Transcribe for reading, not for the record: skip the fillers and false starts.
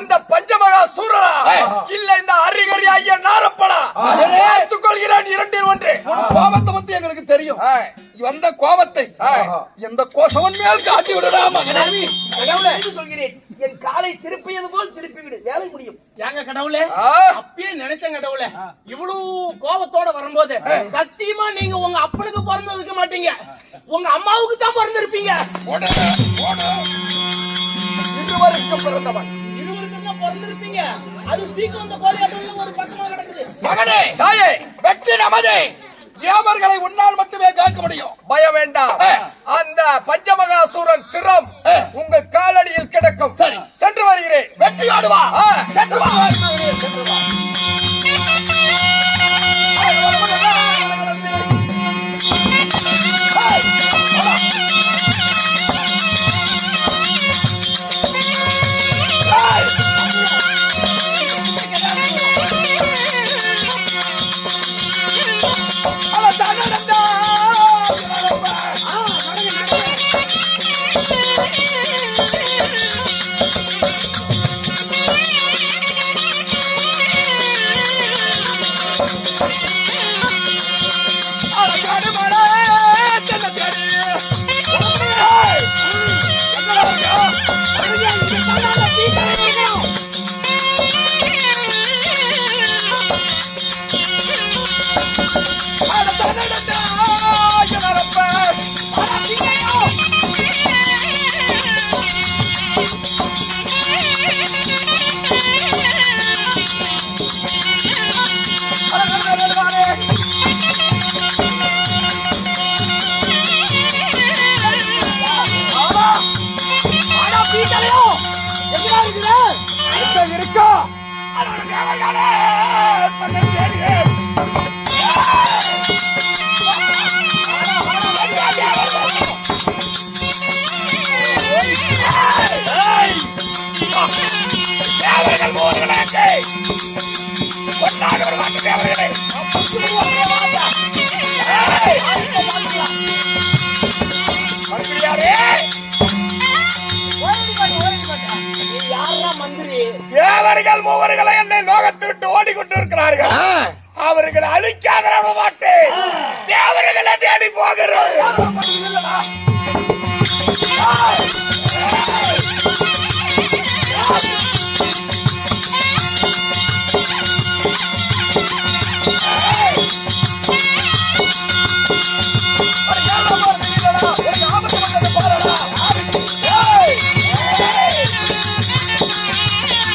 அந்த பஞ்சமகா சூரனா இல்ல இந்த அரிகரி ஐயா நாரப்படா பார்த்துக் கொள்கிறேன். இரண்டில் ஒன்று. கோபத்தை பத்தி எங்களுக்கு தெரியும். எந்த கோபத்தை எந்த கோசவன் மேல் காட்டி விடலாம். சொல்கிறேன், என் காலை திருப்பியது போல் திருப்பி விடு, வேலை முடியும். ஏங்க கடவுளே, அப்பயே நினைச்சேன் கடவுளே, இவ்வளவு கோபத்தோட வரும்போது சத்தியமா நீங்க உங்க அப்பனுக்கு பிறந்திருக்க மாட்டீங்க, உங்க அம்மாவுக்கு தான் பிறந்திருப்பீங்க. இருவருக்கும் பிறந்தவன், இருவருக்கும் தான் பிறந்திருப்பீங்க. அது சீக்கிரம் அந்த கோலியாட்டம் ஒரு பக்கமா கிடக்குது. மகனே, தாயே, வெற்றி நமதே. தேவர்களை உன்னால் மட்டுமே காக்க முடியும். பயம் வேண்டாம். அந்த பஞ்சமகாசூரன் சிரம் உங்கள் காலடியில் கிடக்கும். சரி, சென்று வருகிறேன். வெற்றியோடு வா. சென்று வா. தேவர்கள் மூவர்களை என்னை லோகத்தை விட்டு ஓடிக்கொண்டிருக்கிறார்கள். அவர்களை அழிக்காத மாட்டேன். தேவர்களை தேடி போகிறோம்.